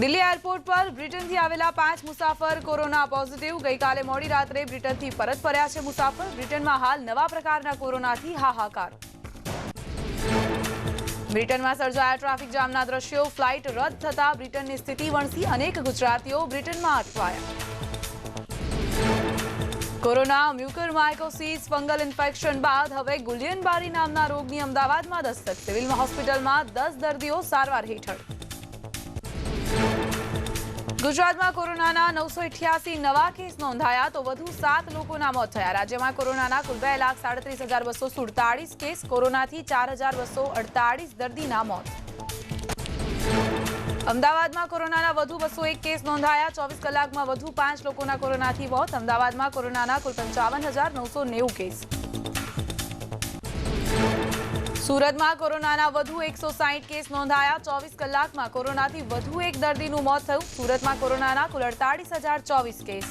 Delhi airport પર બ્રિટનથી આવેલા 5 મુસાફર કોરોના પોઝિટિવ। ગઈકાલે મોડી રાત્રે બ્રિટનથી પરત ફર્યા છે મુસાફર। બ્રિટનમાં હાલ નવા પ્રકારના કોરોનાથી હાહાકાર। બ્રિટનમાં સર્જાયા ટ્રાફિક જામના દ્રશ્યો। ફ્લાઇટ રદ થતા બ્રિટનની સ્થિતિ વણસી। અનેક ગુજરાતીઓ બ્રિટનમાં અટવાયા। કોરોના મ્યુકોરમાઇકોસિસ ફંગલ ઇન્ફેક્શન બાદ હવે ગુલિયન-બારી નામના રોગની અમદાવાદમાં દસ્તક। સિવિલ હોસ્પિટલમાં 10 દર્દીઓ સારવાર હેઠળ। ગુજરાતમાં કોરોનાના 988 નવા કેસ નોંધાયા તો વધુ 7 લોકોના મોત થયા। રાજ્યમાં કોરોનાના કુલ 2,37,247 કેસ, કોરોનાથી 4,248 દર્દીના મોત। અમદાવાદમાં કોરોનાના વધુ 201 કેસ નોંધાયા। 24 કલાકમાં વધુ 5 લોકોના કોરોનાથી મોત। અમદાવાદમાં કોરોનાના કુલ 55,990 કેસ। સુરતમાં કોરોનાના વધુ 160 કેસ નોંધાયા। 24 કલાકમાં કોરોનાથી વધુ એક દર્દીનું મોત થયું। સુરતમાં કોરોનાના કુલ 48,024 કેસ।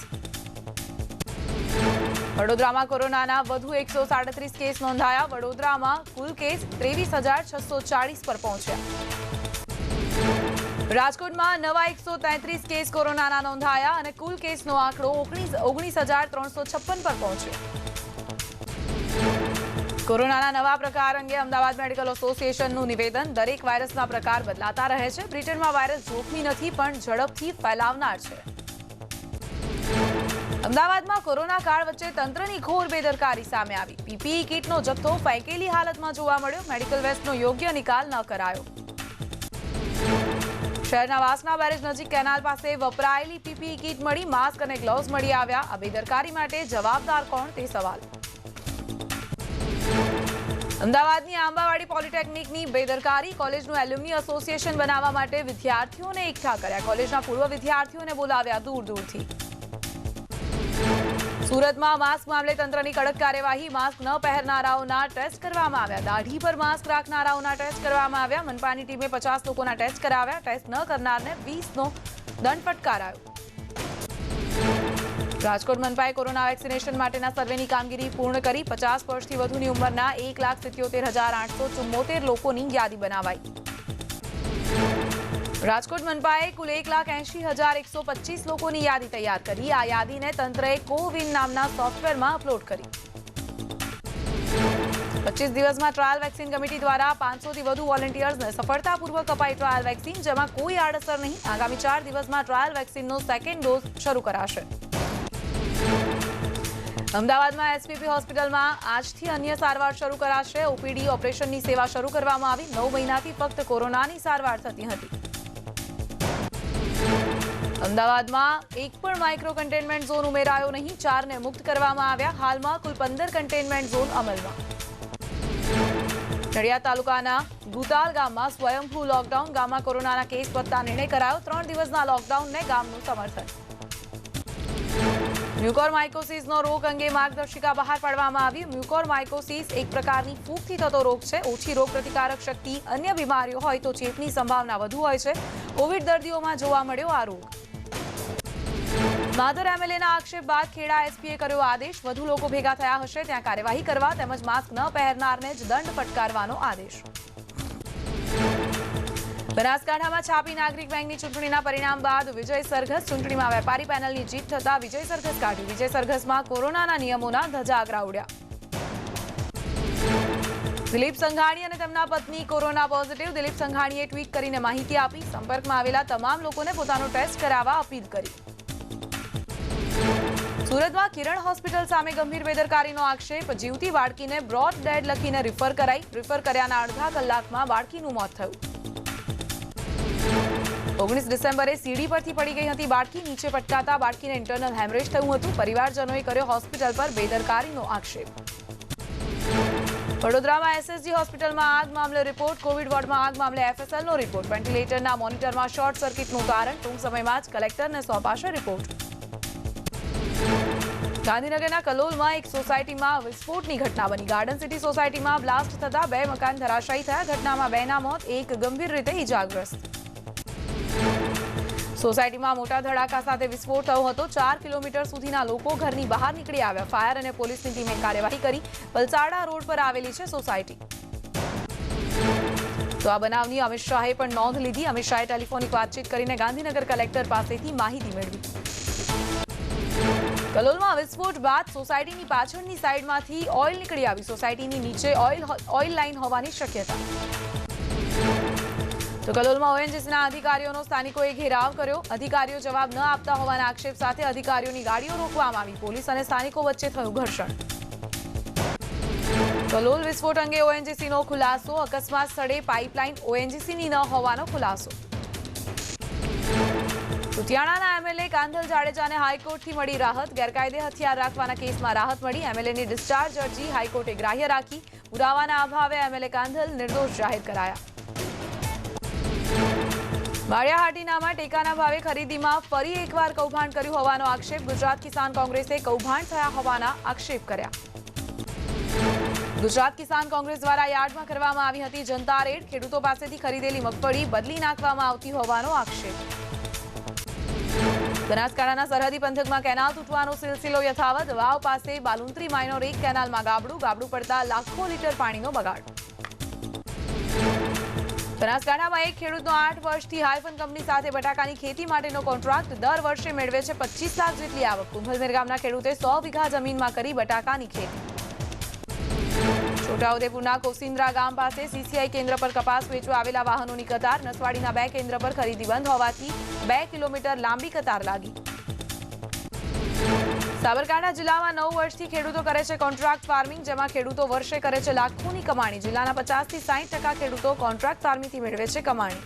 વડોદરામાં કોરોનાના વધુ 137 કેસ નોંધાયા। વડોદરામાં કુલ કેસ 23,640 પર પહોંચ્યા। રાજકોટમાં નવા 133 કેસ કોરોનાના નોંધાયા અને કુલ કેસનો આંકડો 19,356 પર પહોંચ્યો। કોરોનાના નવા પ્રકાર અંગે અમદાવાદ મેડિકલ એસોસિએશનનું નિવેદન। દરેક વાયરસના પ્રકાર બદલાતા રહે છે। બ્રિટનમાં વાયરસ જોખમી નથી પણ ઝડપથી ફેલાવનાર છે। અમદાવાદમાં કોરોના કાળ વચ્ચે તંત્રની ઘોર બેદરકારી સામે આવી। પીપીઈ કિટનો જથ્થો ફેંકેલી હાલતમાં જોવા મળ્યો। મેડિકલ વેસ્ટનો યોગ્ય નિકાલ ન કરાયો। શહેરના વાસણા બેરેજ નજીક કેનાલ પાસે વપરાયેલી પીપીઈ કિટ મળી। માસ્ક અને ગ્લોવ્સ મળી આવ્યા। આ બેદરકારી માટે જવાબદાર કોણ તે સવાલ। અમદાવાદની આંબાવાડી પોલિટેકનિકની બેદરકારી। કોલેજનું એલ્યુમની એસોસિએશન બનાવવા માટે વિદ્યાર્થીઓને એકઠા કર્યા। કોલેજના પૂર્વ વિદ્યાર્થીઓને બોલાવ્યા દૂર દૂરથી। સુરતમાં માસ્ક મામલે તંત્રની કડક કાર્યવાહી। માસ્ક ન પહેરનારાઓના ટેસ્ટ કરવામાં આવ્યા। દાઢી પર માસ્ક રાખનારાઓના ટેસ્ટ કરવામાં આવ્યા। મનપાની ટીમે 50 લોકોના ટેસ્ટ કરાવ્યા। ટેસ્ટ ન કરનારને 20નો દંડ ફટકારાયો। રાજકોટ મનપાએ કોરોના વેક્સિનેશન માટેના સર્વેની કામગીરી પૂર્ણ કરી। 50 વર્ષથી વધુની ઉંમરના 1,77,874 લોકોની યાદી બનાવાઈ। રાજકોટ મનપાએ કુલ 1,80,125 લોકોની યાદી તૈયાર કરી। આ યાદીને તંત્રએ કોવિન નામના સોફ્ટવેરમાં અપલોડ કરી। 25 દિવસમાં ટ્રાયલ વેક્સિન કમિટી દ્વારા 500થી વધુ વોલેન્ટિયર્સને સફળતાપૂર્વક અપાઈ ટ્રાયલ વેક્સિન, જેમાં કોઈ આડઅસર નહીં। આગામી 4 દિવસમાં ટ્રાયલ વેક્સિનનો સેકન્ડ ડોઝ શરૂ કરાશે। અમદાવાદમાં એસવીપી હોસ્પિટલમાં આજથી અન્ય સારવાર શરૂ કરાશે। ઓપીડી ઓપરેશનની સેવા શરૂ કરવામાં આવી। 9 મહિનાથી ફક્ત કોરોનાની સારવાર થતી હતી। અમદાવાદમાં એક પણ માઇક્રો કન્ટેનમેન્ટ ઝોન ઉમેરાયો નહીં। 4ને મુક્ત કરવામાં આવ્યા। હાલમાં કુલ 15 કન્ટેનમેન્ટ ઝોન અમલમાં। નડિયાદ તાલુકાના ભૂતાલ ગામમાં સ્વયંભૂ લોકડાઉન। ગામમાં કોરોનાના કેસ વધતા નિર્ણય કરાયો। 3 દિવસના લોકડાઉનને ગામનું સમર્થન। મ્યુકોરમાઇકોસિસનો રોગ અંગે માર્ગદર્શિકા બહાર પાડવામાં આવી। મ્યુકોરમાઇકોસિસ એક પ્રકારની ફૂગથી થતો રોગ છે। ઓછી રોગપ્રતિકારક શક્તિ, અન્ય બીમારીઓ હોય તો ચેપની સંભાવના વધુ હોય છે। કોવિડ દર્દીઓમાં જોવા મળ્યો આ રોગ। માધર એમએલએના આક્ષેપ બાદ ખેડા એસપીએ કર્યો આદેશ। વધુ લોકો ભેગા થયા હશે ત્યાં કાર્યવાહી કરવા તેમજ માસ્ક ન પહેરનારને જ દંડ ફટકારવાનો આદેશ। બનાસકાંઠામાં છાપી નાગરિક બેંકની ચૂંટણીના પરિણામ બાદ વિજય સરઘસ। ચૂંટણીમાં વેપારી પેનલની જીત થતા વિજય સરઘસ કાઢી। વિજય સરઘસમાં કોરોનાના નિયમોના ધજાગરા ઉડ્યા। દિલીપ સંઘાણી અને તેમના પત્ની કોરોના પોઝિટિવ। દિલીપ સંઘાણીએ ટ્વીટ કરીને માહિતી આપી। સંપર્કમાં આવેલા તમામ લોકોને પોતાનો ટેસ્ટ કરાવવા અપીલ કરી। સુરતમાં કિરણ હોસ્પિટલ સામે ગંભીર બેદરકારીનો આક્ષેપ। જીવતી બાળકીને બ્રોડ ડેડ લખીને રિફર કરાઈ। રિફર કર્યાના અડધા કલાકમાં બાળકીનું મોત થયું। 19 ડિસેમ્બરે સીડી પરથી પડી ગઈ હતી બાળકી। નીચે પટકાતા બાળકીને ઇન્ટરનલ હેમરેજ થયું હતું। પરિવારજનોએ કર્યો હોસ્પિટલ પર બેદરકારીનો આક્ષેપ। વડોદરામાં એસએસજી હોસ્પિટલમાં આગ મામલે રિપોર્ટ। કોવિડ વોર્ડમાં આગ મામલે એફએસએલનો રિપોર્ટ। વેન્ટિલેટરના મોનિટરમાં શોર્ટ સર્કિટનું કારણ। ટૂંક સમયમાં જ કલેક્ટરને સોંપાશે રિપોર્ટ। ગાંધીનગરના કલોલમાં એક સોસાયટીમાં વિસ્ફોટની ઘટના બની। ગાર્ડન સિટી સોસાયટીમાં બ્લાસ્ટ થતા 2 મકાન ધરાશાયી થયા। ઘટનામાં 2ના મોત, 1 ગંભીર રીતે ઇજાગ્રસ્ત। સોસાયટીમાં મોટા ધડાકા સાથે વિસ્ફોટ થયો હતો। 4 કિલોમીટર સુધીના લોકો ઘરની બહાર નીકળી આવ્યા। ફાયર અને પોલીસની ટીમે કાર્યવાહી કરી। વલસાડા રોડ પર આવેલી છે સોસાયટી। તો આ બનાવની અમિત શાહે પણ નોંધ લીધી. અમિત શાહે ટેલિફોનિક વાતચીત કરીને ગાંધીનગર કલેક્ટર પાસેથી માહિતી મેળવી. કલોલમાં વિસ્ફોટ બાદ સોસાયટીની પાછળની સાઈડમાંથી ઓઇલ નીકળી આવી. સોસાયટીની નીચે ઓઇલ લાઇન હોવાની શક્યતા. તો કલોલમાં ઓએનજીસીના અધિકારીઓનો સ્થાનિકોએ ઘેરાવ કર્યો. અધિકારીઓ જવાબ ન આપતા હોવાના આક્ષેપ સાથે અધિકારીઓની ગાડીઓ રોકવામાં આવી. પોલીસ અને સ્થાનિકો વચ્ચે થયું ઘર્ષણ. કલોલ વિસ્ફોટ અંગે ઓએનજીસીનો ખુલાસો. અકસ્માત સ્થળે પાઇપલાઇન ઓએનજીસીની ન હોવાનો ખુલાસો. કુતિયાણાના એમએલએ કાંધલ જાડેજાને હાઈકોર્ટથી મળી રાહત. ગેરકાયદે હથિયાર રાખવાના કેસમાં રાહત મળી. એમએલએની ડિસ્ચાર્જ અરજી હાઈકોર્ટે ગ્રાહ્ય રાખી. પુરાવાના અભાવે એમએલએ કાંધલ નિર્દોષ જાહેર કરાયા. માળિયાહાટીનામાં ટેકાના ભાવે ખરીદીમાં ફરી એકવાર કૌભાંડ કર્યું હોવાનો આક્ષેપ. ગુજરાત કિસાન કોંગ્રેસે કૌભાંડ થયા હોવાના આક્ષેપ કર્યા. ગુજરાત કિસાન કોંગ્રેસ દ્વારા યાર્ડમાં કરવામાં આવી હતી જનતા રેડ. ખેડૂતો પાસેથી ખરીદેલી મગફળી બદલી નાખવામાં આવતી હોવાનો આક્ષેપ. બનાસકાંઠાના સરહદી પંથકમાં કેનાલ તૂટવાનો સિલસિલો યથાવત. વાવ પાસે બાલુંત્રી માઇનોર એક કેનાલમાં ગાબડું પડતા લાખો લીટર પાણીનો બગાડ. બનાસકાંઠામાં એક ખેડૂતનો 8 વર્ષથી હાયફન કંપની સાથે બટાકાની ખેતી માટેનો કોન્ટ્રાક્ટ. દર વર્ષે મેળવે છે 25 લાખ જેટલી આવક. કુંભલમેર ગામના ખેડૂતે 100 વીઘા જમીનમાં કરી બટાકાની ખેતી. છોટાઉદેપુરના કોસિન્દ્રા ગામ પાસે સીસીઆઈ કેન્દ્ર પર કપાસ વેચવા આવેલા વાહનોની કતાર. નસવાડીના 2 કેન્દ્ર પર ખરીદી બંધ હોવાથી 2 કિલોમીટર લાંબી કતાર લાગી. સાબરકાંઠા જિલ્લામાં 9 વર્ષથી ખેડૂતો કરે છે કોન્ટ્રાક્ટ ફાર્મિંગ, જેમાં ખેડૂતો વર્ષે કરે છે લાખોની કમાણી. જિલ્લાના 50 થી 60% ખેડૂતો કોન્ટ્રાક્ટ ફાર્મિંગથી મેળવે છે કમાણી.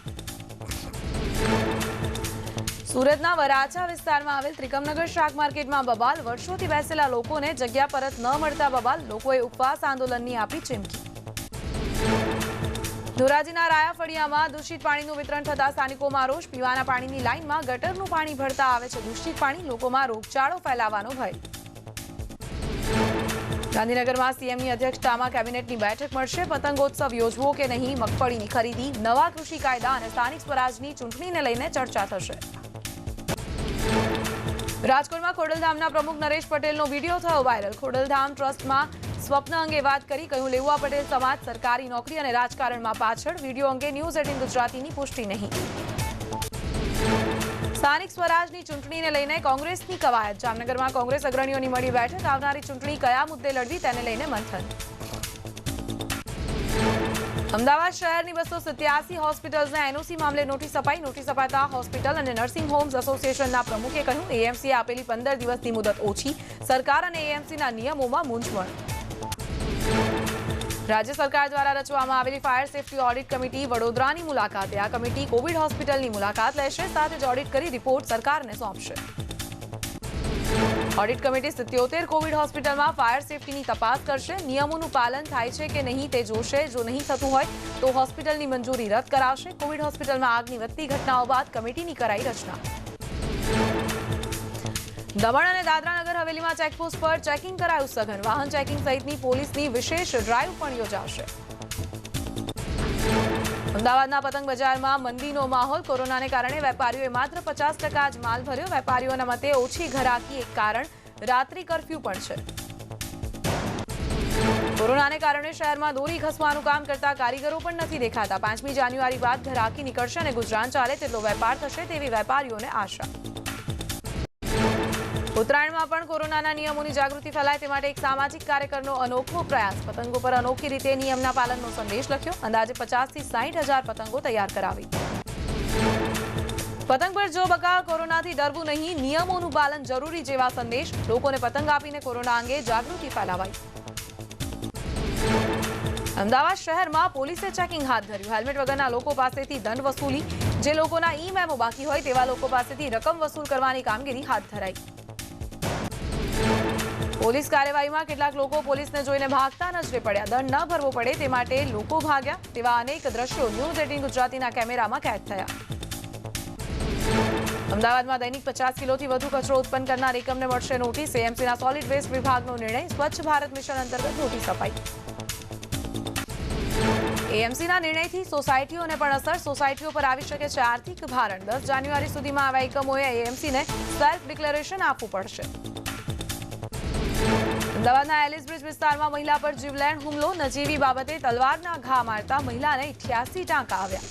સુરતના વરાછા વિસ્તારમાં આવેલ ત્રિકમનગર શાક માર્કેટમાં બબાલ. વર્ષોથી બેસેલા લોકોને જગ્યા પરત ન મળતા બબાલ. લોકોએ ઉપવાસ આંદોલનની આપી ચીમકી. ધોરાજીના રાયાફળિયામાં દૂષિત પાણીનું વિતરણ થતા સ્થાનિકોમાં રોષ. પીવાના પાણીની લાઇનમાં ગટરનું પાણી ભરતા આવે છે દૂષિત પાણી. લોકોમાં રોગચાળો ફેલાવાનો ભય. ગાંધીનગરમાં સીએમની અધ્યક્ષતામાં કેબિનેટની બેઠક મળશે. પતંગોત્સવ યોજવો કે નહીં, મગફળીની ખરીદી, નવા કૃષિ કાયદા અને સ્થાનિક સ્વરાજની ચૂંટણીને લઈને ચર્ચા થશે. રાજકોટમાં ખોડલધામના પ્રમુખ નરેશ પટેલનો વિડીયો થયો વાયરલ. ખોડલધામ ટ્રસ્ટમાં સ્વપ્ન અંગે વાત કરી. કહ્યું લેઉવા પટેલ સમાજ સરકારી નોકરી અને રાજકારણમાં પાછળ. વિડીયો અંગે ન્યૂઝ 18 ગુજરાતીની પુષ્ટિ નહીં. સ્થાનિક સ્વરાજની ચૂંટણીને લઈને કોંગ્રેસની કવાયત. જામનગરમાં કોંગ્રેસ અગ્રણીઓની મળી બેઠક. આવનારી ચૂંટણી કયા મુદ્દે લડવી તેને લઈને મંથન. અમદાવાદ શહેરની 287 હોસ્પિટલ્સને એનઓસી મામલે નોટિસ અપાઈ. નોટિસ અપાતા હોસ્પિટલ અને નર્સિંગ હોમ્સ એસોસિએશનના પ્રમુખે કહ્યું એએમસીએ આપેલી 15 દિવસની મુદત ઓછી. સરકાર અને એએમસીના નિયમોમાં મૂંઝવણ. રાજ્ય સરકાર દ્વારા રચવામાં આવેલી ફાયર સેફટી ઓડિટ કમિટી વડોદરાની મુલાકાતે. આ કમિટી કોવિડ હોસ્પિટલની મુલાકાત લેશે. સાથે જ ઓડિટ કરી રિપોર્ટ સરકારને સોંપશે. ઓડિટ કમિટી 77 કોવિડ હોસ્પિટલમાં ફાયર સેફટીની તપાસ કરશે. નિયમોનું પાલન થાય છે કે નહીં તે જોશે. જો નહીં થતું હોય તો હોસ્પિટલની મંજૂરી રદ કરાશે. કોવિડ હોસ્પિટલમાં આગની વધતી ઘટનાઓ બાદ કમિટીની કરાઈ રચના. દમણ અને દાદરા નગર હવેલીમાં ચેકપોસ્ટ પર ચેકિંગ કરાયું સઘન. વાહન ચેકિંગ સહિતની પોલીસની વિશેષ ડ્રાઈવ પણ યોજાશે. અમદાવાદના પતંગ બજારમાં મંદીનો માહોલ. કોરોનાને કારણે વેપારીઓએ માત્ર 50% જ માલ ભર્યો. વેપારીઓના મતે ઓછી ઘરાકી એક કારણ. રાત્રિ કર્ફ્યુ પણ છે. કોરોનાને કારણે શહેરમાં દોરી ઘસવાનું કામ કરતા કારીગરો પણ નથી દેખાતા. 5મી જાન્યુઆરી બાદ ઘરાકી નીકળશે અને ગુજરાન ચાલે તેટલો વેપાર થશે તેવી વેપારીઓને આશા. ઉત્તરાયણમાં પણ કોરોનાના નિયમોની જાગૃતિ ફેલાય તે માટે એક સામાજિક કાર્યકરનો અનોખો પ્રયાસ. પતંગો પર અનોખી રીતે નિયમના પાલનનો સંદેશ લખ્યો. અંદાજે 50 થી 60 હજાર પતંગો તૈયાર કરાવી. પતંગ પર જો બકા, કોરોનાથી ડરવું નહીં, નિયમોનું પાલન જરૂરી જેવા સંદેશ. લોકોને પતંગ આપીને કોરોના અંગે જાગૃતિ ફેલાવાઈ. અમદાવાદ શહેરમાં પોલીસે ચેકિંગ હાથ ધર્યું. હેલ્મેટ વગરના લોકો પાસેથી દંડ વસૂલી. જે લોકોના ઈ મેમો બાકી હોય તેવા લોકો પાસેથી રકમ વસૂલ કરવાની કામગીરી હાથ ધરાઈ. પોલીસ કાર્યવાહીમાં કેટલાક લોકો પોલીસને જોઈને ભાગતા નજરે પડ્યા. દંડ ન ભરવો પડે તે માટે લોકો ભાગ્યા તેવા અનેક દ્રશ્યો ન્યૂઝ 18 ગુજરાતીના કેમેરામાં કેદ થયા. અમદાવાદમાં દૈનિક 50 કિલોથી વધુ કચરો ઉત્પન્ન કરનાર એકમને મળશે નોટિસ. એએમસીના સોલિડ વેસ્ટ વિભાગનો નિર્ણય. સ્વચ્છ ભારત મિશન અંતર્ગત નોટિસ અપાઈ. એએમસીના નિર્ણયથી સોસાયટીઓને પણ અસર. સોસાયટીઓ પર આવી શકે છે આર્થિક ભારણ. 10 જાન્યુઆરી સુધીમાં આવા એકમોએ એએમસીને સેલ્ફ ડિક્લેરેશન આપવું પડશે. અમદાવાદના એલિસ બ્રિજ વિસ્તારમાં મહિલા પર જીવલેણ હુમલો, નજીવી બાબતે તલવારના ઘા મારતા મહિલાને 88 ટાંકા આવ્યા.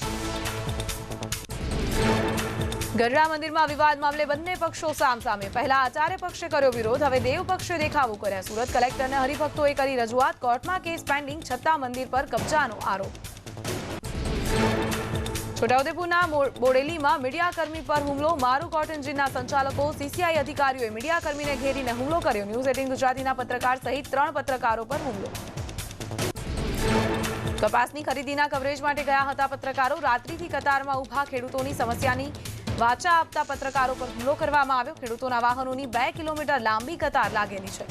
ગઢડા મંદિરમાં વિવાદ મામલે બંને પક્ષો સામસામે. પહેલા આચાર્ય પક્ષે કર્યો વિરોધ, હવે દેવ પક્ષે દેખાવો કર્યા. સુરત કલેક્ટરને હરિભક્તોએ કરી રજૂઆત, કોર્ટમાં કેસ પેન્ડિંગ છતાં મંદિર પર કબજાનો આરોપ. છોટાઉદેપુરના બોડેલીમાં મીડિયાકર્મી પર હુમલો, મારું કોર્ટ એન્જિનના સંચાલકો સીસીઆઈ અધિકારીઓએ મીડિયાકર્મીને ઘેરીને હુમલો કર્યો. ન્યૂઝ 18 ગુજરાતીના પત્રકાર સહિત 3 પત્રકારો પર હુમલો. કપાસની ખરીદીના કવરેજ માટે ગયા હતા પત્રકારો, રાત્રિથી કતારમાં ઊભા ખેડૂતોની સમસ્યાની વાચા આપતા પત્રકારો પર હુમલો કરવામાં આવ્યો. ખેડૂતોના વાહનોની 2 કિલોમીટર લાંબી કતાર લાગેલી છે.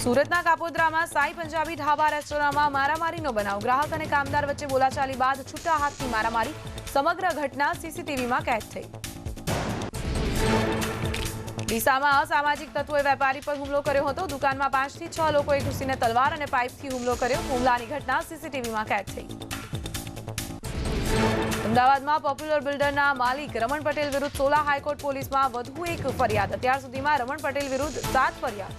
સુરતના કાપોદ્રામાં સાઈ પંજાબી ઢાબા રેસ્ટોરન્ટમાં મારામારીનો બનાવ, ગ્રાહક અને કામદાર વચ્ચે બોલાચાલી બાદ છૂટા હાથની મારામારી. સમગ્ર ઘટના સીસીટીવીમાં કેદ થઈ. ડીસામાં અસામાજિક તત્વોએ વેપારી પર હુમલો કર્યો હતો. દુકાનમાં 5 થી 6 લોકોએ ઘૂસીને તલવાર અને પાઇપથી હુમલો કર્યો. હુમલાની ઘટના સીસીટીવીમાં કેદ થઈ. અમદાવાદમાં પોપ્યુલર બિલ્ડરના માલિક રમણ પટેલ વિરુદ્ધ સોલા હાઈકોર્ટ પોલીસમાં વધુ એક ફરિયાદ. અત્યાર સુધીમાં રમણ પટેલ વિરુદ્ધ 7 ફરિયાદ.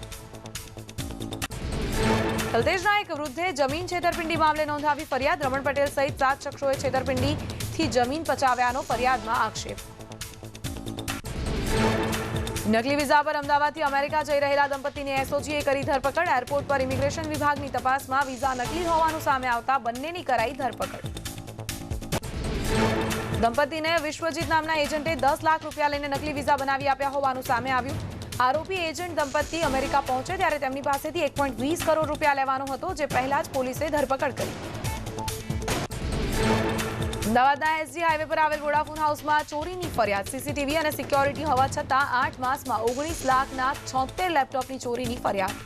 તલતેજના એક વૃદ્ધે જમીન છેતરપિંડી મામલે નોંધાવી ફરિયાદ. રમણ પટેલ સહિત 7 શખ્સોએ છેતરપિંડીથી જમીન પચાવ્યાનો ફરિયાદમાં આક્ષેપ. નકલી વિઝા પર અમદાવાદથી અમેરિકા જઈ રહેલા દંપતીની એસઓજીએ કરી ધરપકડ. એરપોર્ટ પર ઇમિગ્રેશન વિભાગની તપાસમાં વિઝા નકલી હોવાનું સામે આવતા બંનેની કરાઈ ધરપકડ. દંપતીને વિશ્વજીત નામના એજન્ટે 10 લાખ રૂપિયા લઈને નકલી વિઝા બનાવી આપ્યા હોવાનું સામે આવ્યું. આરોપી એજન્ટ દંપતી અમેરિકા પહોંચે ત્યારે તેમની પાસેથી 1.20 કરોડ રૂપિયા લેવાનો હતો, જે પહેલા જ પોલીસે ધરપકડ કરી. અમદાવાદના એસજી હાઈવે પર આવેલ વોડાફોન હાઉસમાં ચોરીની ફરિયાદ. સીસીટીવી અને સિક્યોરિટી હોવા છતાં 8 માસમાં 19 લાખના 76 લેપટોપની ચોરીની ફરિયાદ.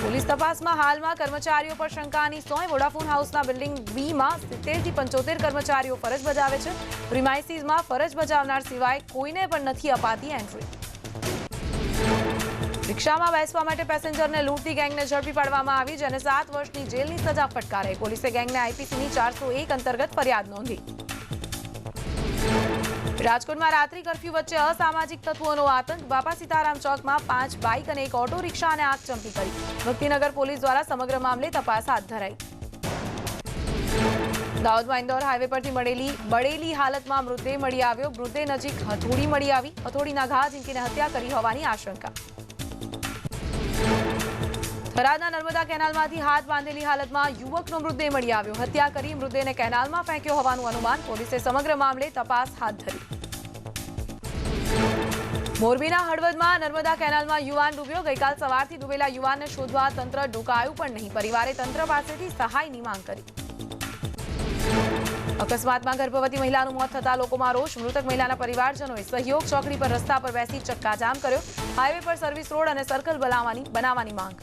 પોલીસ તપાસમાં હાલમાં કર્મચારીઓ પર શંકાની સોય. વોડાફોન હાઉસના બિલ્ડિંગ બીમાં 70 થી 75 કર્મચારીઓ ફરજ બજાવે છે. પ્રિમાઇસીસમાં ફરજ બજાવનાર સિવાય કોઈને પણ નથી અપાતી એન્ટ્રી. રિક્ષામાં બેસવા માટે પેસેન્જરને લૂંટતી ગેંગને ઝડપી પાડવામાં આવી, જેને 7 વર્ષની જેલની સજા ફટકારાઈ. પોલીસે ગેંગને આઈપીસીની 401 અંતર્ગત ફરિયાદ નોંધી. રાજકોટમાં રાત્રિ કર્ફ્યુ વચ્ચે અસામાજિક તત્વોનો આતંક. બાપા સીતારામ ચોકમાં 5 બાઇક અને 1 ઓટો રિક્ષાને આગચંપી કરી. ભક્તિનગર પોલીસ દ્વારા સમગ્ર મામલે તપાસ હાથ ધરાઈ. દાહોદમાં ઇન્દોર હાઈવે પરથી બળેલી હાલતમાં મૃતદેહ મળી આવ્યો. મૃતદેહ નજીક હથોડી મળી આવી. હથોડીના ઘા ઝીંકીને હત્યા કરી હોવાની આશંકા. થરાદના નર્મદા કેનાલમાંથી હાથ બાંધેલી હાલતમાં યુવકનો મૃતદેહ મળી આવ્યો. હત્યા કરી મૃતદેહને કેનાલમાં ફેંક્યો હોવાનું અનુમાન. પોલીસે સમગ્ર મામલે તપાસ હાથ ધરી. મોરબીના હળવદમાં નર્મદા કેનાલમાં યુવાન ડૂબ્યો. ગઈકાલ સવારથી ડૂબેલા યુવાનને શોધવા તંત્ર ડોકાયું પણ નહીં. પરિવારે તંત્ર પાસેથી સહાયની માંગ કરી. અકસ્માતમાં ગર્ભવતી મહિલાનું મોત થતા લોકોમાં રોષ. મૃતક મહિલાના પરિવારજનોએ સહયોગ ચોકડી પર રસ્તા પર બેસી ચક્કાજામ કર્યો. હાઈવે પર સર્વિસ રોડ અને સર્કલ બનાવવાની માંગ.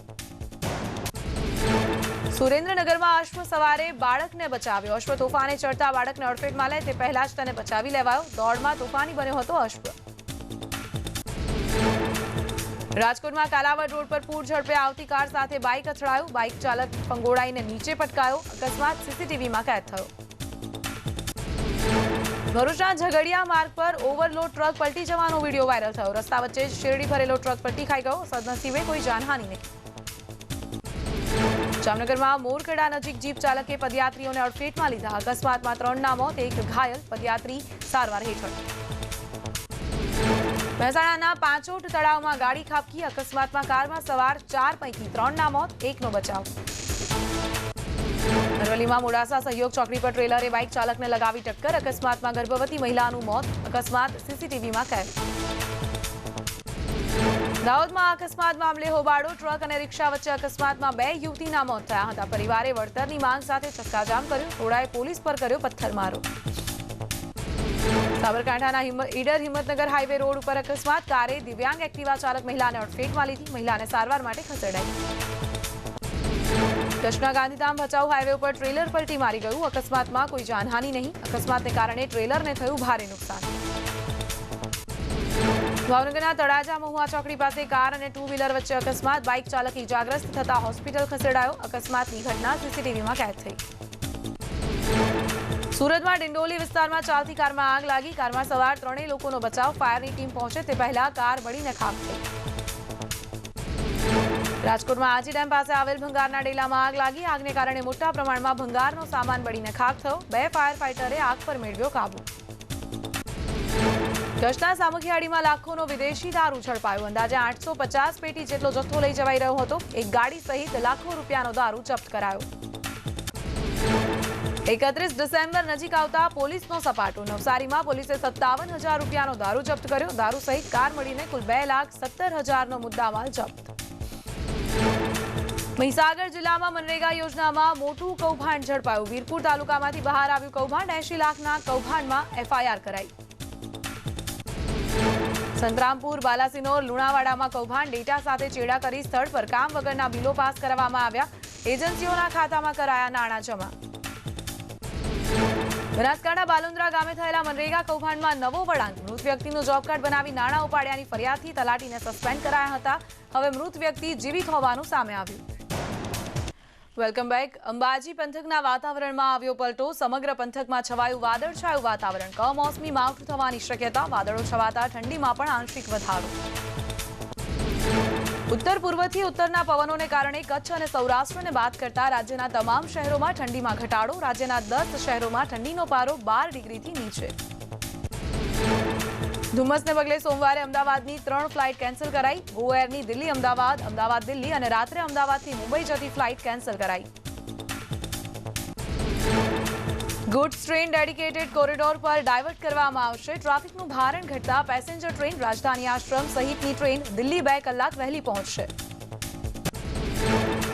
સુરેન્દ્રનગરમાં અશ્વ સવારે બાળકને બચાવ્યો. અશ્વ તોફાને ચડતા બાળકને અડફેટમાં લે તે પહેલા જ તેને બચાવી લેવાયો. દોડમાં તોફાની બન્યો હતો અશ્વ. રાજકોટમાં કાલાવડ રોડ પર પૂર ઝડપે આવતી કાર સાથે બાઇક અથડાયું. બાઇક ચાલક ફંગોળાઈને નીચે પટકાયો. અકસ્માત સીસીટીવીમાં કેદ થયો. ભરૂચના ઝઘડિયા માર્ગ પર ઓવરલોડ ટ્રક પલટી જવાનો વિડીયો વાયરલ થયો. રસ્તા વચ્ચે જ શેરડી ભરેલો ટ્રક પલટી ખાઈ ગયો. સદનસીબે કોઈ જાનહાનિ નહીં. જામનગરમાં મોરખેડા નજીક જીપ ચાલકે પદયાત્રીઓને અડફેટમાં લીધા. અકસ્માતમાં 3ના મોત, 1 ઘાયલ. પદયાત્રી સારવાર હેઠળ. મહેસાણાના પાંચોટ તળાવમાં ગાડી ખાબકી. અકસ્માતમાં કારમાં સવાર 4 પૈકી 3ના મોત, 1નો બચાવ. અરવલ્લીમાં મોડાસા સહયોગ ચોકડી પર ટ્રેલરે બાઇક ચાલકને લગાવી ટક્કર. અકસ્માતમાં ગર્ભવતી મહિલાનું મોત. અકસ્માત સીસીટીવીમાં કેદ. દાહોદમાં અકસ્માત મામલે હોબાળો. ટ્રક અને રિક્ષા વચ્ચે અકસ્માતમાં 2 યુવતીના મોત થયા હતા. પરિવારે વળતરની માંગ સાથે ચક્કાજામ કર્યું. ટોળાએ પોલીસ પર કર્યો પથ્થરમારો. સાબરકાંઠાના ઈડર હિંમતનગર હાઈવે રોડ ઉપર અકસ્માત. કારે દિવ્યાંગ એક્ટિવા ચાલક મહિલાને અડફેટમાં લીધી. મહિલાને સારવાર માટે ખસેડાઈ. કચ્છના ગાંધીધામ ભચાઉ હાઈવે ઉપર ટ્રેલર પલટી મારી ગયું. અકસ્માતમાં કોઈ જાનહાનિ નહીં. અકસ્માતને કારણે ટ્રેલરને થયું ભારે નુકસાન. ભાવનગરના તળાજા મહુવા ચોકડી પાસે કાર અને 2 વ્હીલર વચ્ચે અકસ્માત. બાઇક ચાલક ઇજાગ્રસ્ત થતા હોસ્પિટલ ખસેડાયો. અકસ્માતની ઘટના સીસીટીવીમાં કેદ થઈ. સુરતમાં ડિંડોલી વિસ્તારમાં ચાલતી કારમાં આગ લાગી. કારમાં સવાર 3 લોકોનો બચાવ. ફાયરની ટીમ પહોંચે તે પહેલા કાર બળીને ખાખ થઈ. રાજકોટમાં આજી ડેમ પાસે આવેલ ભંગારના ડેલામાં આગ લાગી. આગને કારણે મોટા પ્રમાણમાં ભંગારનો સામાન બળીને ખાખ થયો. 2 ફાયર ફાઈટરે આગ પર મેળવ્યો કાબુ. કચ્છના સામખિયાળીમાં લાખોનો વિદેશી દારૂ ઝડપાયો. અંદાજે 850 પેટી જેટલો જથ્થો લઈ જવાઈ રહ્યો હતો. એક ગાડી સહિત લાખો રૂપિયાનો દારૂ જપ્ત કરાયો. 31 ડિસેમ્બર નજીક આવતા પોલીસનો સપાટો. નવસારીમાં પોલીસે 57,000 રૂપિયાનો દારૂ જપ્ત કર્યો. દારૂ સહિત કાર મળીને કુલ 2,70,000નો મુદ્દામાલ જપ્ત. મહીસાગર જિલ્લામાં મનરેગા યોજનામાં મોટું કૌભાંડ ઝડપાયું. વીરપુર તાલુકામાંથી બહાર આવ્યું કૌભાંડ. 80 લાખના કૌભાંડમાં FIR કરાઈ. સંતરામપુર, બાલાસિનોર, લુણાવાડામાં કૌભાંડ. ડેટા સાથે ચેડા કરી સ્થળ પર કામ વગરના બિલો પાસ કરવામાં આવ્યા. એજન્સીઓના ખાતામાં કરાયા નાણાં જમા. બનાસકાંઠા બાલુંદ્રા ગામે થયેલા મનરેગા કૌભાંડમાં નવો વળાંક. મૃત વ્યક્તિનું જોબ કાર્ડ બનાવી નાણાં ઉપાડ્યાની ફરિયાદથી તલાટીને સસ્પેન્ડ કરાયા હતા. હવે મૃત વ્યક્તિ જીવિત હોવાનું સામે આવ્યું. Welcome back. અંબાજી પંથકના વાતાવરણમાં આવ્યો પલટો. સમગ્ર પંથકમાં છવાયું વાદળછાયું વાતાવરણ. કમોસમી માવઠું થવાની શક્યતા. વાદળો છવાતા ઠંડીમાં પણ આંશિક વધારો. ઉત્તર પૂર્વથી ઉત્તરના પવનોને કારણે કચ્છ અને સૌરાષ્ટ્રને બાદ કરતા રાજ્યના તમામ શહેરોમાં ઠંડીમાં ઘટાડો. રાજ્યના 10 શહેરોમાં ઠંડીનો પારો 12 ડિગ્રીથી નીચે. ધુમ્મસને પગલે સોમવારે અમદાવાદની 3 ફ્લાઇટ કેન્સલ કરાઈ. ગો એરની દિલ્હી અમદાવાદ, અમદાવાદ દિલ્હી અને રાત્રે અમદાવાદથી મુંબઈ જતી ફ્લાઇટ કેન્સલ કરાઈ. ગુડ્સ ટ્રેન ડેડિકેટેડ કોરિડોર પર ડાયવર્ટ કરવામાં આવશે. ટ્રાફિકનું ભારણ ઘટતા પેસેન્જર ટ્રેન રાજધાની આશ્રમ સહિતની ટ્રેન દિલ્હી 2 કલાક વહેલી પહોંચશે.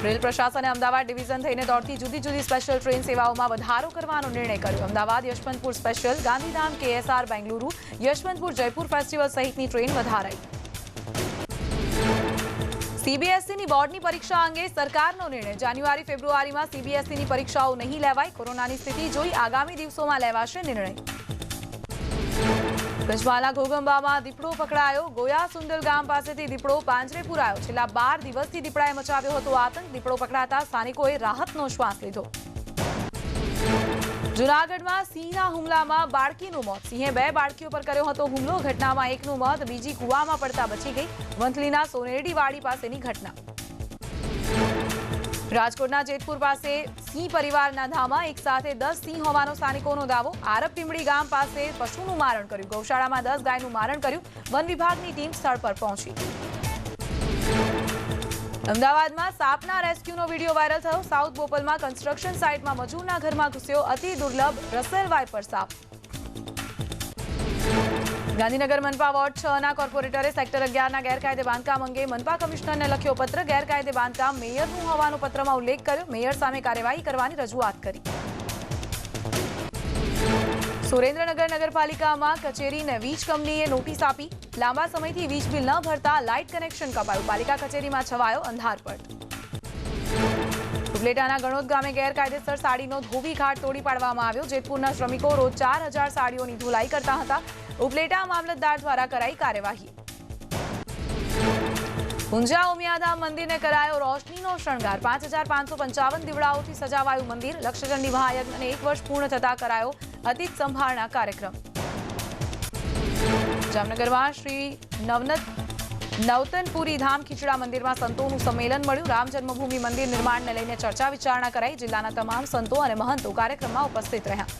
રેલ પ્રશાસને અમદાવાદ ડિવિઝન થઈને દોડતી જુદી જુદી સ્પેશિયલ ટ્રેન સેવાઓમાં વધારો કરવાનો નિર્ણય કર્યો. Ahmedabad Yesvantpur special, Gandhidham KSR Bengaluru, Yesvantpur Jaipur festival સહિતની ટ્રેન વધારાઈ. CBSEની બોર્ડની પરીક્ષા અંગે સરકારનો નિર્ણય. જાન્યુઆરી ફેબ્રુઆરીમાં CBSEની પરીક્ષાઓ નહીં લેવાય. કોરોનાની સ્થિતિ જોઈ આગામી દિવસોમાં લેવાશે નિર્ણય. પંચમહાલના ઘોગંબામાં દીપડો પકડાયો. ગોયા સુંદલ ગામ પાસેથી દીપડો પાંજરે પુરાયો. છેલ્લા 12 દિવસથી દીપડાએ મચાવ્યો હતો આતંક. દીપડો પકડાતા સ્થાનિકોએ રાહતનો શ્વાસ લીધો. જૂનાગઢમાં સિંહના હુમલામાં બાળકીનું મોત. સિંહે 2 બાળકીઓ પર કર્યો હતો હુમલો. ઘટનામાં એકનું મોત, બીજી કુવામાં પડતા બચી ગઈ. વંથલીના સોનેરડીવાડી પાસેની ઘટના. રાજકોટના જેતપુર પાસે સિંહ પરિવારના ધામા. એક સાથે 10 સિંહ હોવાનો સ્થાનિકોનો દાવો. આરબ પિંબળી ગામ પાસે પશુનું મારણ કર્યું. ગૌશાળામાં 10 ગાયનું મારણ કર્યું. વન વિભાગની ટીમ સ્થળ પર પહોંચી. અમદાવાદમાં સાપના રેસ્ક્યુનો વિડીયો વાયરલ થયો. સાઉથ બોપલમાં કન્સ્ટ્રક્શન સાઇટમાં મજૂરના ઘરમાં ઘૂસ્યો અતિ દુર્લભ રસેલ વાઇપર સાપ. ગાંધીનગર મનપા વોર્ડ 6ના કોર્પોરેટરે સેક્ટર 11ના ગેરકાયદે બાંધકામ અંગે મનપા કમિશનરને લખ્યો પત્ર. ગેરકાયદે બાંધકામ મેયરનું હોવાનો પત્રમાં ઉલ્લેખ કર્યો. મેયર સામે કાર્યવાહી કરવાની રજૂઆત કરી. સુરેન્દ્રનગર નગરપાલિકામાં કચેરીને વીજ કંપનીએ નોટિસ આપી. લાંબા સમયથી વીજ બિલ ન ભરતા લાઇટ કનેક્શન કપાયું. પાલિકા કચેરીમાં છવાયો અંધારપટ. ઉપલેટાના ગણોદ ગામે ગેરકાયદેસર સાડીનો ધોવી ઘાટ તોડી પાડવામાં આવ્યો. જેતપુરના શ્રમિકો રોજ 4,000 સાડીઓની ધોલાઈ કરતા હતા. ઉપલેટા મામલતદાર દ્વારા કરાઈ કાર્યવાહી. ઊંઝા ઉમિયાધામ મંદિરને કરાયો રોશનીનો શણગાર. 5,555 દીવડાઓથી સજાવાયું મંદિર. લક્ષચંડી મહાયજ્ઞને 1 વર્ષ પૂર્ણ થતા કરાયો અતિથિ સંભાળના કાર્યક્રમ. જામનગરમાં શ્રી નવતનપુરી ધામ ખીચડા મંદિરમાં સંતોનું સંમેલન મળ્યું. રામ જન્મભૂમિ મંદિર નિર્માણને લઈને ચર્ચા વિચારણા કરાઈ. જિલ્લાના તમામ સંતો અને મહંતો કાર્યક્રમમાં ઉપસ્થિત રહ્યા.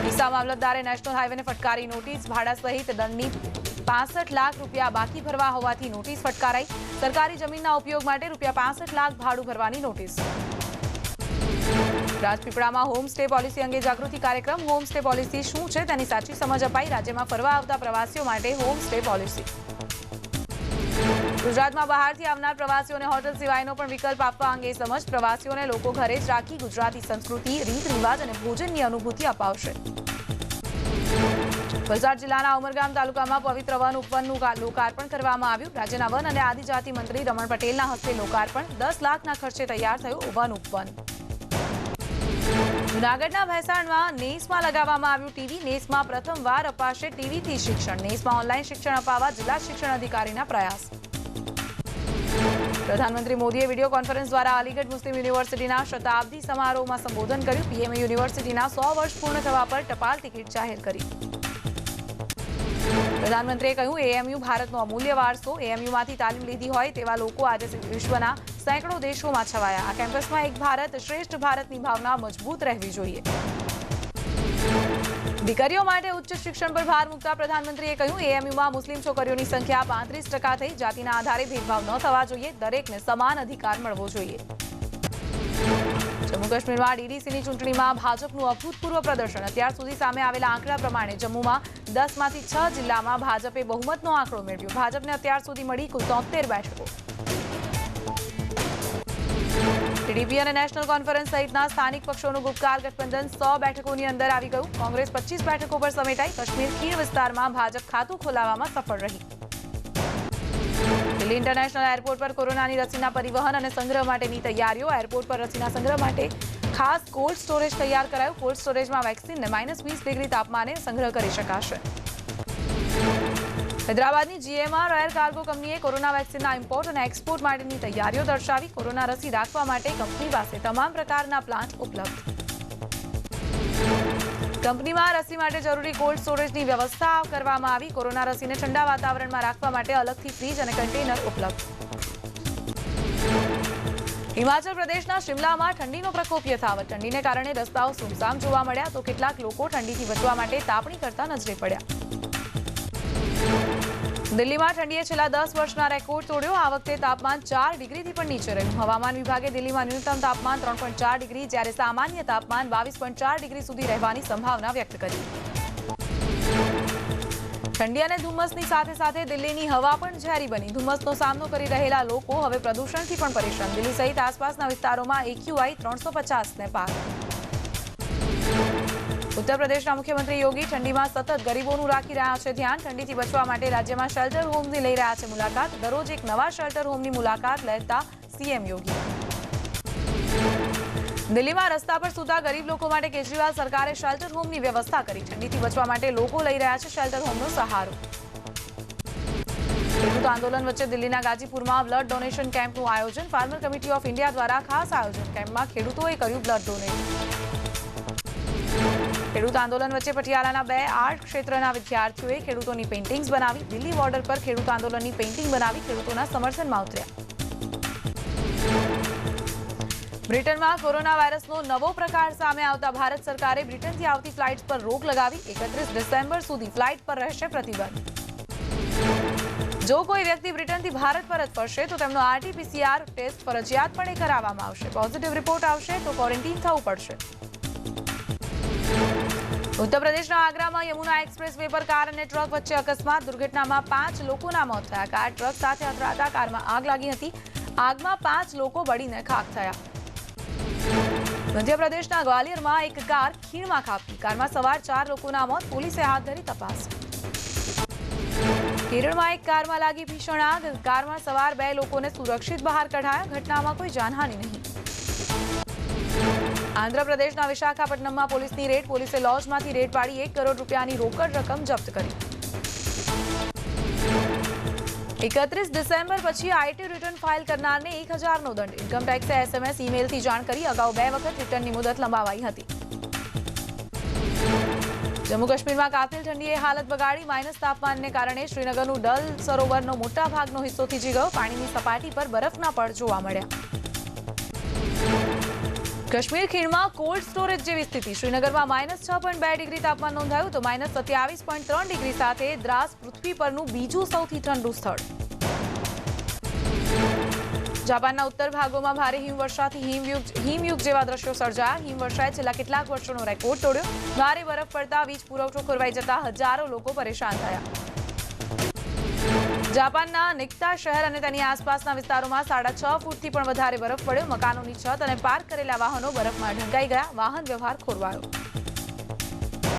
ડીસા મામલતદારે નેશનલ હાઈવેને ફટકારી નોટિસ. ભાડા સહિત દંડની 65 લાખ રૂપિયા બાકી ભરવા હોવાથી નોટિસ ફટકારાઈ. સરકારી જમીનના ઉપયોગ માટે રૂપિયા 65 લાખ ભાડું ભરવાની નોટિસ. રાજપીપળામાં હોમ સ્ટે પોલિસી અંગે જાગૃતિ કાર્યક્રમ. હોમ સ્ટે પોલિસી શું છે તેની સાચી સમજ અપાઈ. રાજ્યમાં ફરવા આવતા પ્રવાસીઓ માટે હોમ સ્ટે પોલિસી. ગુજરાતમાં બહારથી આવનાર પ્રવાસીઓને હોટલ સિવાયનો પણ વિકલ્પ આપવા અંગે સમજ. પ્રવાસીઓને લોકો ઘરે જ રાખી ગુજરાતી સંસ્કૃતિ, રીત રિવાજ અને ભોજનની અનુભૂતિ અપાવશે. વલસાડ જિલ્લાના ઉમરગામ તાલુકામાં પવિત્ર વન ઉપવનનું લોકાર્પણ કરવામાં આવ્યું. રાજ્યના વન અને આદિજાતિ મંત્રી રમણ પટેલના હસ્તે લોકાર્પણ. 10 લાખના ખર્ચે તૈયાર થયું વન ઉપવન. જૂનાગઢના ભેસાણમાં નેસમાં લગાવવામાં આવ્યું ટીવી. નેસમાં પ્રથમવાર અપાશે ટીવીથી શિક્ષણ. નેસમાં ઓનલાઈન શિક્ષણ અપાવવા જિલ્લા શિક્ષણ અધિકારીના પ્રયાસ. પ્રધાનમંત્રી મોદીએ વિડીયો કોન્ફરન્સ દ્વારા અલીગઢ મુસ્લિમ યુનિવર્સિટીના શતાબ્દી સમારોહમાં સંબોધન કર્યું. પીએમએ યુનિવર્સિટીના 100 વર્ષ પૂર્ણ થવા પર ટપાલ ટિકિટ જાહેર કરી. પ્રધાનમંત્રીએ કહ્યું, એએમયુ ભારતનો અમૂલ્ય વારસો. એએમયુમાંથી તાલીમ લીધી હોય તેવા લોકો આજે વિશ્વના સેંકડો દેશોમાં છવાયા. આ કેમ્પસમાં એક ભારત શ્રેષ્ઠ ભારતની ભાવના મજબૂત રહેવી જોઈએ. દીકરીઓ માટે ઉચ્ચ શિક્ષણ પર ભાર મૂકતા પ્રધાનમંત્રીએ કહ્યું, એએમયુમાં મુસ્લિમ છોકરીઓની સંખ્યા 35% થઈ. જાતિના આધારે ભેદભાવ ન થવા જોઈએ. દરેકને સમાન અધિકાર મળવો જોઈએ. જમ્મુ કાશ્મીરમાં ડીડીસીની ચૂંટણીમાં ભાજપનું અભૂતપૂર્વ પ્રદર્શન. અત્યાર સુધી સામે આવેલા આંકડા પ્રમાણે જમ્મુમાં 10માંથી 6 જિલ્લામાં ભાજપે બહુમતનો આંકડો મેળવ્યો. ભાજપને અત્યાર સુધી મળી કુલ 73 બેઠકો. ટીડીપી અને નેશનલ કોન્ફરન્સ સહિતના સ્થાનિક પક્ષોનું ગુપકાર ગઠબંધન 100 બેઠકોની અંદર આવી ગયું. કોંગ્રેસ 25 બેઠકો પર સમેટાઈ. કાશ્મીર ખીણ વિસ્તારમાં ભાજપ ખાતું ખોલાવવામાં સફળ રહી. દિલ્હી ઇન્ટરનેશનલ એરપોર્ટ પર કોરોનાની રસીના પરિવહન અને સંગ્રહ માટેની તૈયારીઓ. એરપોર્ટ પર રસીના સંગ્રહ માટે ખાસ કોલ્ડ સ્ટોરેજ તૈયાર કરાયું. કોલ્ડ સ્ટોરેજમાં વેક્સિનને -20 ડિગ્રી તાપમાને સંગ્રહ કરી શકાશે. હૈદરાબાદની જીએમઆર એર કાર્ગો કંપનીએ કોરોના વેક્સિનના ઇમ્પોર્ટ અને એક્સપોર્ટ માટેની તૈયારીઓ દર્શાવી. કોરોના રસી રાખવા માટે કંપની પાસે તમામ પ્રકારના પ્લાન્ટ ઉપલબ્ધ. કંપનીમાં રસી માટે જરૂરી કોલ્ડ સ્ટોરેજની વ્યવસ્થા કરવામાં આવી. કોરોના રસીને ઠંડા વાતાવરણમાં રાખવા માટે અલગથી ફ્રીજ અને કન્ટેનર ઉપલબ્ધ. હિમાચલ પ્રદેશના શિમલામાં ઠંડીનો પ્રકોપ યથાવત. ઠંડીને કારણે રસ્તાઓ સુમસામ જોવા મળ્યા તો કેટલાક લોકો ઠંડીથી બચવા માટે તાપણી કરતા નજરે પડ્યા. દિલ્હીમાં ઠંડીએ છેલ્લા 10 વર્ષના રેકોર્ડ તોડ્યો. આ વખતે તાપમાન 4 ડિગ્રીથી પણ નીચે રહ્યું. હવામાન વિભાગે દિલ્હીમાં ન્યૂનતમ તાપમાન 3.4 ડિગ્રી જ્યારે સામાન્ય તાપમાન 22.4 ડિગ્રી સુધી રહેવાની સંભાવના વ્યક્ત કરી. ઠંડી અને ધુમ્મસની સાથે સાથે દિલ્હીની હવા પણ ઝેરી બની. ધુમ્મસનો સામનો કરી રહેલા લોકો હવે પ્રદૂષણથી પણ પરેશાન. દિલ્હી સહિત આસપાસના વિસ્તારોમાં AQI 350ને પાર. ઉત્તર પ્રદેશના મુખ્યમંત્રી યોગી ઠંડીમાં સતત ગરીબોનું રાખી રહ્યા છે ધ્યાન. ઠંડીથી બચવા માટે રાજ્યમાં શેલ્ટર હોમની લઈ રહ્યા છે મુલાકાત. દરરોજ એક નવા શેલ્ટર હોમની મુલાકાત લેતા સીએમ યોગી. દિલ્હીમાં રસ્તા પર સૂતા ગરીબ લોકો માટે કેજરીવાલ સરકારે શેલ્ટર હોમની વ્યવસ્થા કરી. ઠંડીથી બચવા માટે લોકો લઈ રહ્યા છે શેલ્ટર હોમનો સહારો. ખેડૂત આંદોલન વચ્ચે દિલ્હીના ગાજીપુરમાં બ્લડ ડોનેશન કેમ્પનું આયોજન. ફાર્મર કમિટી ઓફ ઇન્ડિયા દ્વારા ખાસ આયોજન. કેમ્પમાં ખેડૂતોએ કર્યું બ્લડ ડોનેટ. ખેડૂત આંદોલન વચ્ચે પટિયાલાના 2 આર્ટ ક્ષેત્રના વિદ્યાર્થીઓએ ખેડૂતોની પેઇન્ટિંગ્સ બનાવી. દિલ્હી બોર્ડર પર ખેડૂત આંદોલનની પેઇન્ટિંગ બનાવી ખેડૂતોના સમર્થનમાં ઉતર્યા. બ્રિટનમાં કોરોના વાયરસનો નવો પ્રકાર સામે આવતા ભારત સરકારે બ્રિટનથી આવતી ફ્લાઇટ્સ પર રોક લગાવી. 31 ડિસેમ્બર સુધી ફ્લાઇટ પર રહેશે પ્રતિબંધ. જો કોઈ વ્યક્તિ બ્રિટનથી ભારત પરત ફરશે તો તેમનો RT-PCR ટેસ્ટ ફરજિયાતપણે કરાવવામાં આવશે. પોઝિટિવ રિપોર્ટ આવશે તો ક્વોરન્ટીન થવું પડશે. ઉત્તર પ્રદેશના આગ્રામાં યમુના એક્સપ્રેસ વે પર કાર અને ટ્રક વચ્ચે અકસ્માત. દુર્ઘટનામાં 5 લોકોના મોત થયા. કાર ટ્રક સાથે અથડાતા કારમાં આગ લાગી હતી. આગમાં 5 લોકો બળીને ખાખ થયા. મધ્યપ્રદેશના ગ્વાલિયરમાં એક કાર ખીણમાં ખાબકી. કારમાં સવાર 4 લોકોના મોત. પોલીસે હાથ ધરી તપાસ. કેરળમાં એક કારમાં લાગી ભીષણ આગ. કારમાં સવાર 2 લોકોને સુરક્ષિત બહાર કઢાયા. ઘટનામાં કોઈ જાનહાનિ નહીં. આંધ્રપ્રદેશના વિશાખાપટ્ટનમમાં પોલીસની રેડ. પોલીસે લોજમાંથી રેડ પાડી 1 કરોડ રૂપિયાની રોકડ રકમ જપ્ત કરી. 31 ડિસેમ્બર પછી આઈટી રિટર્ન ફાઇલ કરનારને 1000નો દંડ. ઇન્કમટેક્સે SMS ઈમેલથી જાણ કરી. અગાઉ 2 વખત રિટર્નની મુદત લંબાવાઈ હતી. જમ્મુ કાશ્મીરમાં કાતિલ ઠંડીએ હાલત બગાડી. માઇનસ તાપમાનને કારણે શ્રીનગરનું ડલ સરોવરનો મોટા ભાગનો હિસ્સો થીજી ગયો. પાણીની સપાટી પર બરફના પડ જોવા મળ્યા. કાશ્મીર ખીણમાં કોલ્ડ સ્ટોરેજ જેવી સ્થિતિ. શ્રીનગરમાં -6.2 ડિગ્રી તાપમાન નોંધાયું તો -27.3 ડિગ્રી સાથે દ્રાસ પૃથ્વી પરનું બીજું સૌથી ઠંડુ સ્થળ. જાપાનના ઉત્તર ભાગોમાં ભારે હિમવર્ષાથી હિમયુગ જેવા દ્રશ્યો સર્જાયા. હિમવર્ષાએ છેલ્લા કેટલાક વર્ષોનો રેકોર્ડ તોડ્યો. ભારે બરફ પડતા વીજ પુરવઠો ખોરવાઈ જતા હજારો લોકો પરેશાન થયા. જાપાનના નિકતા શહેર અને તેની આસપાસના વિસ્તારોમાં 6.5 ફૂટથી પણ વધારે બરફ પડ્યો. મકાનોની છત અને પાર્ક કરેલા વાહનો બરફમાં ઢંકાઈ ગયા. વાહન વ્યવહાર ખોરવાયો.